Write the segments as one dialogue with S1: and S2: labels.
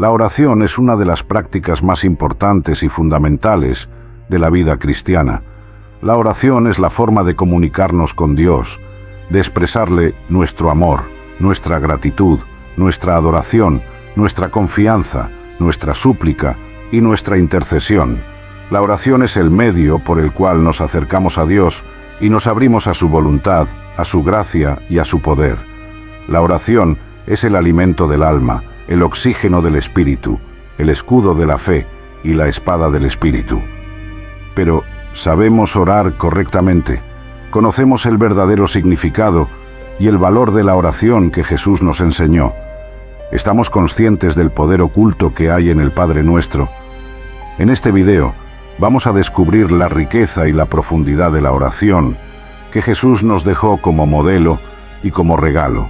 S1: La oración es una de las prácticas más importantes y fundamentales de la vida cristiana. La oración es la forma de comunicarnos con Dios, de expresarle nuestro amor, nuestra gratitud, nuestra adoración, nuestra confianza, nuestra súplica y nuestra intercesión. La oración es el medio por el cual nos acercamos a Dios y nos abrimos a su voluntad, a su gracia y a su poder. La oración es el alimento del alma, el oxígeno del espíritu, el escudo de la fe y la espada del espíritu. Pero, ¿sabemos orar correctamente? ¿Conocemos el verdadero significado y el valor de la oración que Jesús nos enseñó? ¿Estamos conscientes del poder oculto que hay en el Padre Nuestro? En este video vamos a descubrir la riqueza y la profundidad de la oración que Jesús nos dejó como modelo y como regalo.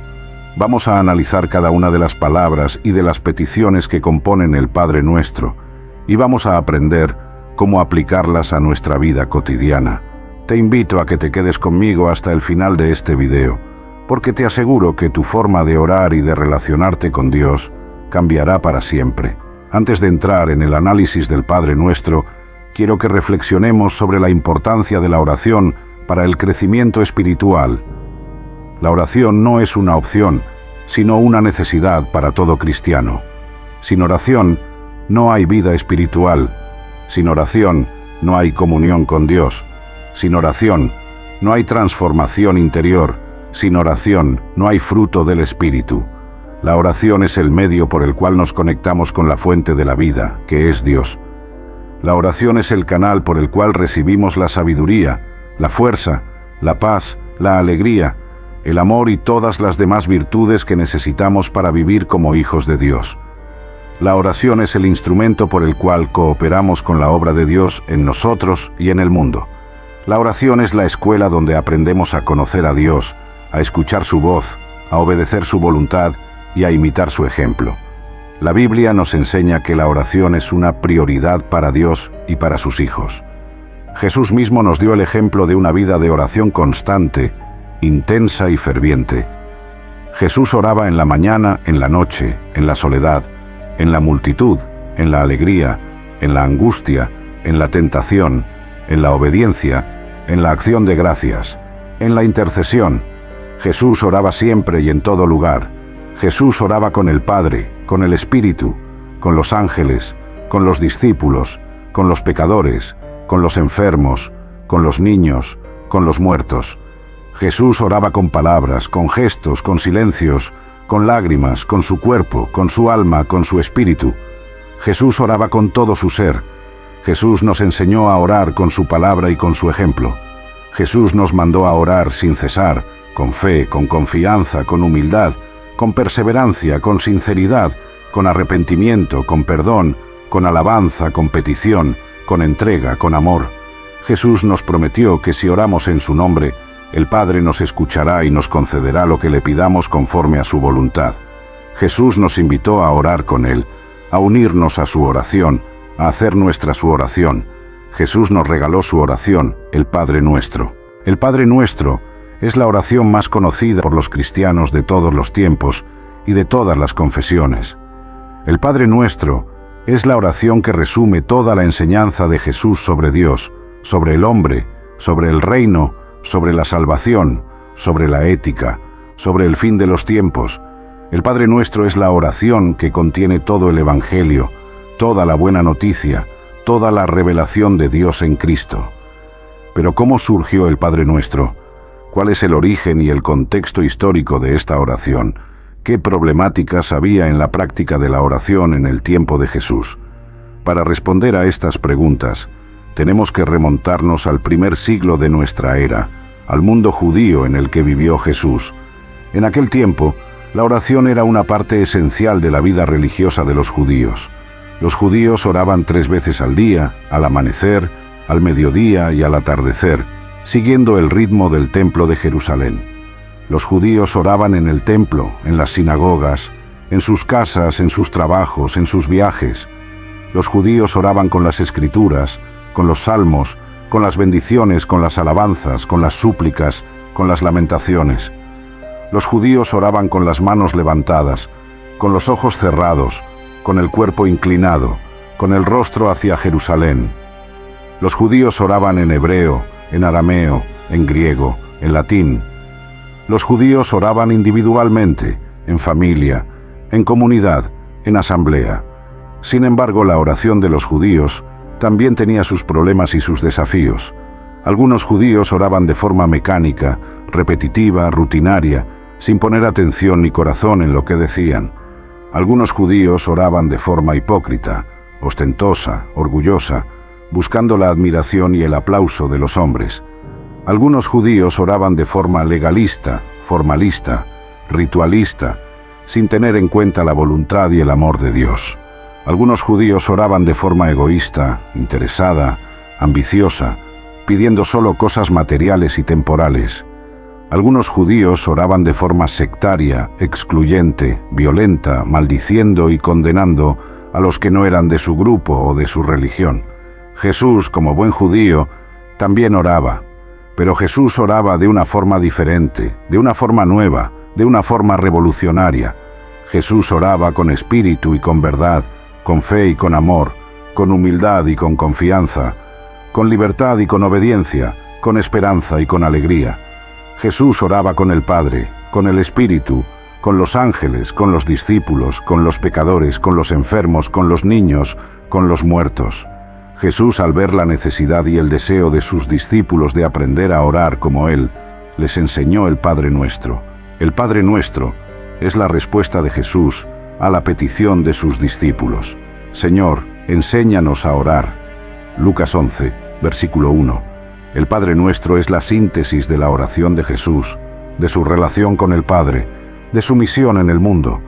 S1: Vamos a analizar cada una de las palabras y de las peticiones que componen el Padre Nuestro y vamos a aprender cómo aplicarlas a nuestra vida cotidiana. Te invito a que te quedes conmigo hasta el final de este video, porque te aseguro que tu forma de orar y de relacionarte con Dios cambiará para siempre. Antes de entrar en el análisis del Padre Nuestro, quiero que reflexionemos sobre la importancia de la oración para el crecimiento espiritual. La oración no es una opción, sino una necesidad para todo cristiano. Sin oración, no hay vida espiritual. Sin oración, no hay comunión con Dios. Sin oración, no hay transformación interior. Sin oración, no hay fruto del Espíritu. La oración es el medio por el cual nos conectamos con la fuente de la vida, que es Dios. La oración es el canal por el cual recibimos la sabiduría, la fuerza, la paz, la alegría, el amor y todas las demás virtudes que necesitamos para vivir como hijos de Dios. La oración es el instrumento por el cual cooperamos con la obra de Dios en nosotros y en el mundo. La oración es la escuela donde aprendemos a conocer a Dios, a escuchar su voz, a obedecer su voluntad y a imitar su ejemplo. La Biblia nos enseña que la oración es una prioridad para Dios y para sus hijos. Jesús mismo nos dio el ejemplo de una vida de oración constante, intensa y ferviente. Jesús oraba en la mañana, en la noche, en la soledad, en la multitud, en la alegría, en la angustia, en la tentación, en la obediencia, en la acción de gracias, en la intercesión. Jesús oraba siempre y en todo lugar. Jesús oraba con el Padre, con el Espíritu, con los ángeles, con los discípulos, con los pecadores, con los enfermos, con los niños, con los muertos. Jesús oraba con palabras, con gestos, con silencios, con lágrimas, con su cuerpo, con su alma, con su espíritu. Jesús oraba con todo su ser. Jesús nos enseñó a orar con su palabra y con su ejemplo. Jesús nos mandó a orar sin cesar, con fe, con confianza, con humildad, con perseverancia, con sinceridad, con arrepentimiento, con perdón, con alabanza, con petición, con entrega, con amor. Jesús nos prometió que si oramos en su nombre, el Padre nos escuchará y nos concederá lo que le pidamos conforme a su voluntad. Jesús nos invitó a orar con Él, a unirnos a su oración, a hacer nuestra su oración. Jesús nos regaló su oración, el Padre Nuestro. El Padre Nuestro es la oración más conocida por los cristianos de todos los tiempos y de todas las confesiones. El Padre Nuestro es la oración que resume toda la enseñanza de Jesús sobre Dios, sobre el hombre, sobre el reino, sobre la salvación, sobre la ética, sobre el fin de los tiempos. El Padre Nuestro es la oración que contiene todo el Evangelio, toda la buena noticia, toda la revelación de Dios en Cristo. Pero ¿cómo surgió el Padre Nuestro? ¿Cuál es el origen y el contexto histórico de esta oración? ¿Qué problemáticas había en la práctica de la oración en el tiempo de Jesús? Para responder a estas preguntas, tenemos que remontarnos al primer siglo de nuestra era, al mundo judío en el que vivió Jesús. En aquel tiempo, la oración era una parte esencial de la vida religiosa de los judíos. Los judíos oraban 3 veces al día, al amanecer, al mediodía y al atardecer, siguiendo el ritmo del templo de Jerusalén. Los judíos oraban en el templo, en las sinagogas, en sus casas, en sus trabajos, en sus viajes. Los judíos oraban con las escrituras, con los salmos, con las bendiciones, con las alabanzas, con las súplicas, con las lamentaciones. Los judíos oraban con las manos levantadas, con los ojos cerrados, con el cuerpo inclinado, con el rostro hacia Jerusalén. Los judíos oraban en hebreo, en arameo, en griego, en latín. Los judíos oraban individualmente, en familia, en comunidad, en asamblea. Sin embargo, la oración de los judíos también tenía sus problemas y sus desafíos. Algunos judíos oraban de forma mecánica, repetitiva, rutinaria, sin poner atención ni corazón en lo que decían. Algunos judíos oraban de forma hipócrita, ostentosa, orgullosa, buscando la admiración y el aplauso de los hombres. Algunos judíos oraban de forma legalista, formalista, ritualista, sin tener en cuenta la voluntad y el amor de Dios. Algunos judíos oraban de forma egoísta, interesada, ambiciosa, pidiendo solo cosas materiales y temporales. Algunos judíos oraban de forma sectaria, excluyente, violenta, maldiciendo y condenando a los que no eran de su grupo o de su religión. Jesús, como buen judío, también oraba, pero Jesús oraba de una forma diferente, de una forma nueva, de una forma revolucionaria. Jesús oraba con espíritu y con verdad, con fe y con amor, con humildad y con confianza, con libertad y con obediencia, con esperanza y con alegría. Jesús oraba con el Padre, con el Espíritu, con los ángeles, con los discípulos, con los pecadores, con los enfermos, con los niños, con los muertos. Jesús, al ver la necesidad y el deseo de sus discípulos de aprender a orar como Él, les enseñó el Padre Nuestro. El Padre Nuestro es la respuesta de Jesús a la petición de sus discípulos. Señor, enséñanos a orar. Lucas 11, versículo 1. El Padre Nuestro es la síntesis de la oración de Jesús, de su relación con el Padre, de su misión en el mundo,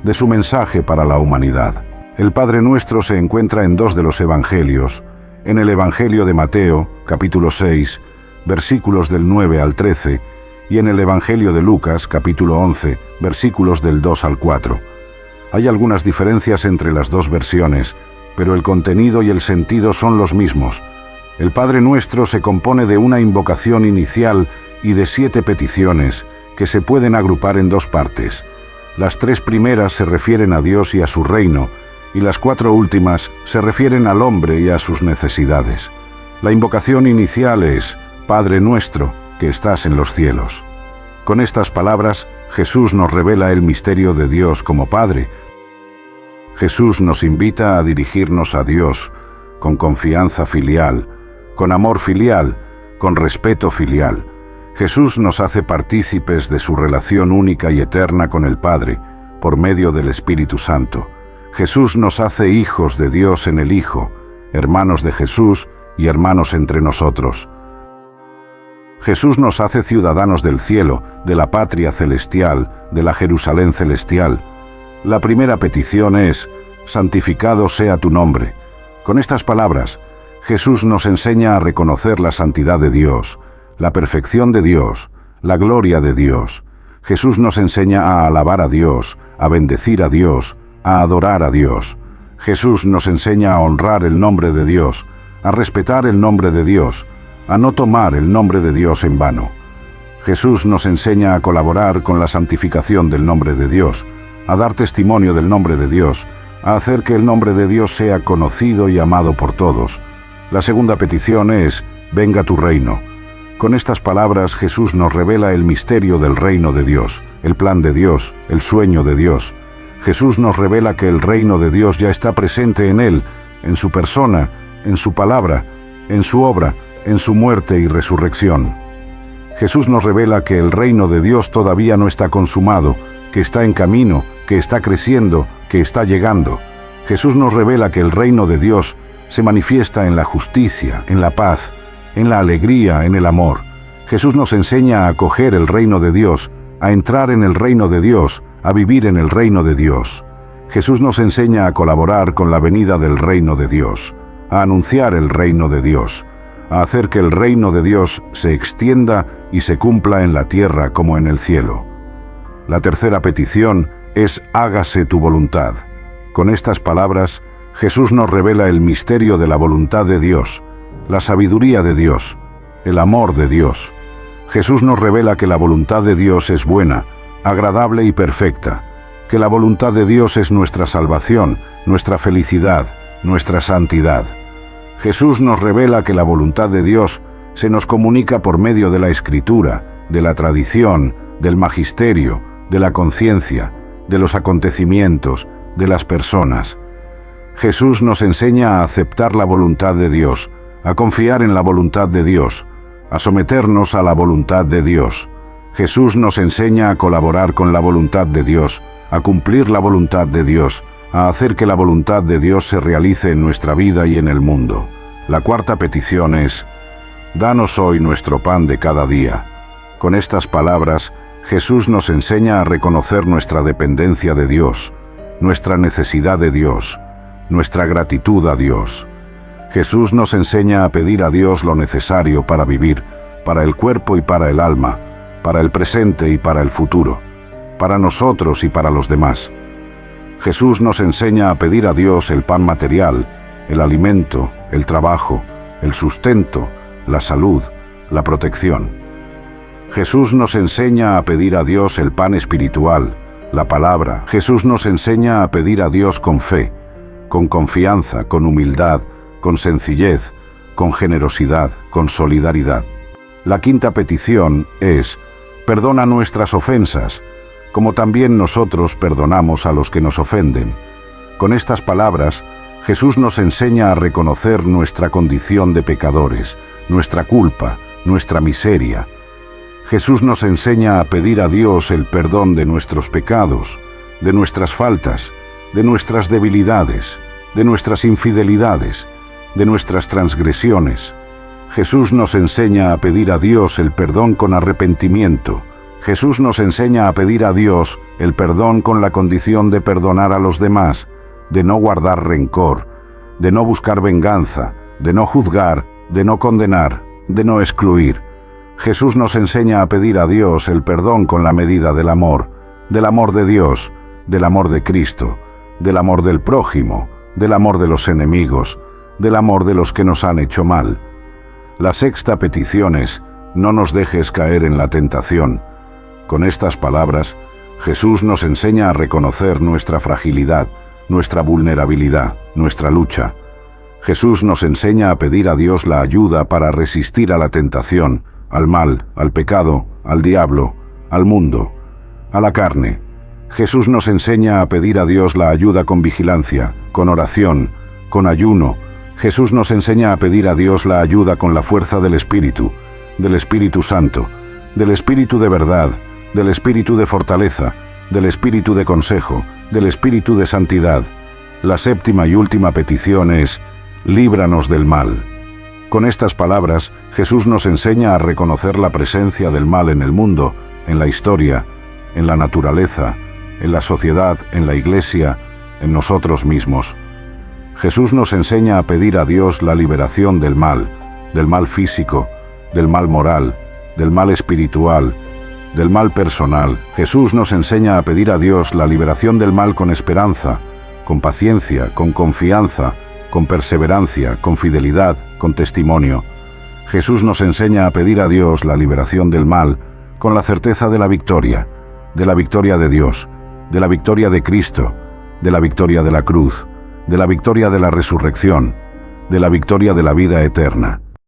S1: de su mensaje para la humanidad. El Padre Nuestro se encuentra en dos de los Evangelios, en el Evangelio de Mateo, capítulo 6, versículos del 9 al 13, y en el Evangelio de Lucas, capítulo 11, versículos del 2 al 4. Hay algunas diferencias entre las dos versiones, pero el contenido y el sentido son los mismos. El Padre Nuestro se compone de una invocación inicial y de 7 peticiones, que se pueden agrupar en dos partes. Las 3 primeras se refieren a Dios y a su reino, y las 4 últimas se refieren al hombre y a sus necesidades. La invocación inicial es: Padre nuestro, que estás en los cielos. Con estas palabras, Jesús nos revela el misterio de Dios como Padre. Jesús nos invita a dirigirnos a Dios con confianza filial, con amor filial, con respeto filial. Jesús nos hace partícipes de su relación única y eterna con el Padre, por medio del Espíritu Santo. Jesús nos hace hijos de Dios en el Hijo, hermanos de Jesús y hermanos entre nosotros. Jesús nos hace ciudadanos del cielo, de la patria celestial, de la Jerusalén celestial. La primera petición es: santificado sea tu nombre. Con estas palabras, Jesús nos enseña a reconocer la santidad de Dios, la perfección de Dios, la gloria de Dios. Jesús nos enseña a alabar a Dios, a bendecir a Dios, a adorar a Dios. Jesús nos enseña a honrar el nombre de Dios, a respetar el nombre de Dios, a no tomar el nombre de Dios en vano. Jesús nos enseña a colaborar con la santificación del nombre de Dios, a dar testimonio del nombre de Dios, a hacer que el nombre de Dios sea conocido y amado por todos. La segunda petición es: venga tu reino. Con estas palabras, Jesús nos revela el misterio del reino de Dios, el plan de Dios, el sueño de Dios. Jesús nos revela que el reino de Dios ya está presente en Él, en su persona, en su palabra, en su obra, en su muerte y resurrección. Jesús nos revela que el reino de Dios todavía no está consumado, que está en camino, que está creciendo, que está llegando. Jesús nos revela que el reino de Dios se manifiesta en la justicia, en la paz, en la alegría, en el amor. Jesús nos enseña a acoger el reino de Dios, a entrar en el reino de Dios, a vivir en el reino de Dios. Jesús nos enseña a colaborar con la venida del reino de Dios, a anunciar el reino de Dios, a hacer que el reino de Dios se extienda y se cumpla en la tierra como en el cielo. La tercera petición es: hágase tu voluntad. Con estas palabras, Jesús nos revela el misterio de la voluntad de Dios, la sabiduría de Dios, el amor de Dios. Jesús nos revela que la voluntad de Dios es buena, agradable y perfecta, que la voluntad de Dios es nuestra salvación, nuestra felicidad, nuestra santidad. Jesús nos revela que la voluntad de Dios se nos comunica por medio de la Escritura, de la tradición, del magisterio, de la conciencia, de los acontecimientos, de las personas. Jesús nos enseña a aceptar la voluntad de Dios, a confiar en la voluntad de Dios, a someternos a la voluntad de Dios. Jesús nos enseña a colaborar con la voluntad de Dios, a cumplir la voluntad de Dios, a hacer que la voluntad de Dios se realice en nuestra vida y en el mundo. La cuarta petición es: danos hoy nuestro pan de cada día. Con estas palabras, Jesús nos enseña a reconocer nuestra dependencia de Dios, nuestra necesidad de Dios, nuestra gratitud a Dios. Jesús nos enseña a pedir a Dios lo necesario para vivir, para el cuerpo y para el alma, para el presente y para el futuro, para nosotros y para los demás. Jesús nos enseña a pedir a Dios el pan material, el alimento, el trabajo, el sustento, la salud, la protección. Jesús nos enseña a pedir a Dios el pan espiritual, la palabra. Jesús nos enseña a pedir a Dios con fe, con confianza, con humildad, con sencillez, con generosidad, con solidaridad. La quinta petición es: perdona nuestras ofensas, como también nosotros perdonamos a los que nos ofenden. Con estas palabras, Jesús nos enseña a reconocer nuestra condición de pecadores, nuestra culpa, nuestra miseria. Jesús nos enseña a pedir a Dios el perdón de nuestros pecados, de nuestras faltas, de nuestras debilidades, de nuestras infidelidades, de nuestras transgresiones. Jesús nos enseña a pedir a Dios el perdón con arrepentimiento. Jesús nos enseña a pedir a Dios el perdón con la condición de perdonar a los demás, de no guardar rencor, de no buscar venganza, de no juzgar, de no condenar, de no excluir. Jesús nos enseña a pedir a Dios el perdón con la medida del amor de Dios, del amor de Cristo, del amor del prójimo, del amor de los enemigos, del amor de los que nos han hecho mal. La sexta petición es: no nos dejes caer en la tentación. Con estas palabras, Jesús nos enseña a reconocer nuestra fragilidad, nuestra vulnerabilidad, nuestra lucha. Jesús nos enseña a pedir a Dios la ayuda para resistir a la tentación, al mal, al pecado, al diablo, al mundo, a la carne. Jesús nos enseña a pedir a Dios la ayuda con vigilancia, con oración, con ayuno. Jesús nos enseña a pedir a Dios la ayuda con la fuerza del Espíritu Santo, del Espíritu de verdad, del Espíritu de fortaleza, del Espíritu de consejo, del Espíritu de santidad. La séptima y última petición es: líbranos del mal. Con estas palabras, Jesús nos enseña a reconocer la presencia del mal en el mundo, en la historia, en la naturaleza, en la sociedad, en la Iglesia, en nosotros mismos. Jesús nos enseña a pedir a Dios la liberación del mal físico, del mal moral, del mal espiritual, del mal personal. Jesús nos enseña a pedir a Dios la liberación del mal con esperanza, con paciencia, con confianza, con perseverancia, con fidelidad, con testimonio. Jesús nos enseña a pedir a Dios la liberación del mal con la certeza de la victoria de Dios, de la victoria de Cristo, de la victoria de la cruz, de la victoria de la resurrección, de la victoria de la vida eterna.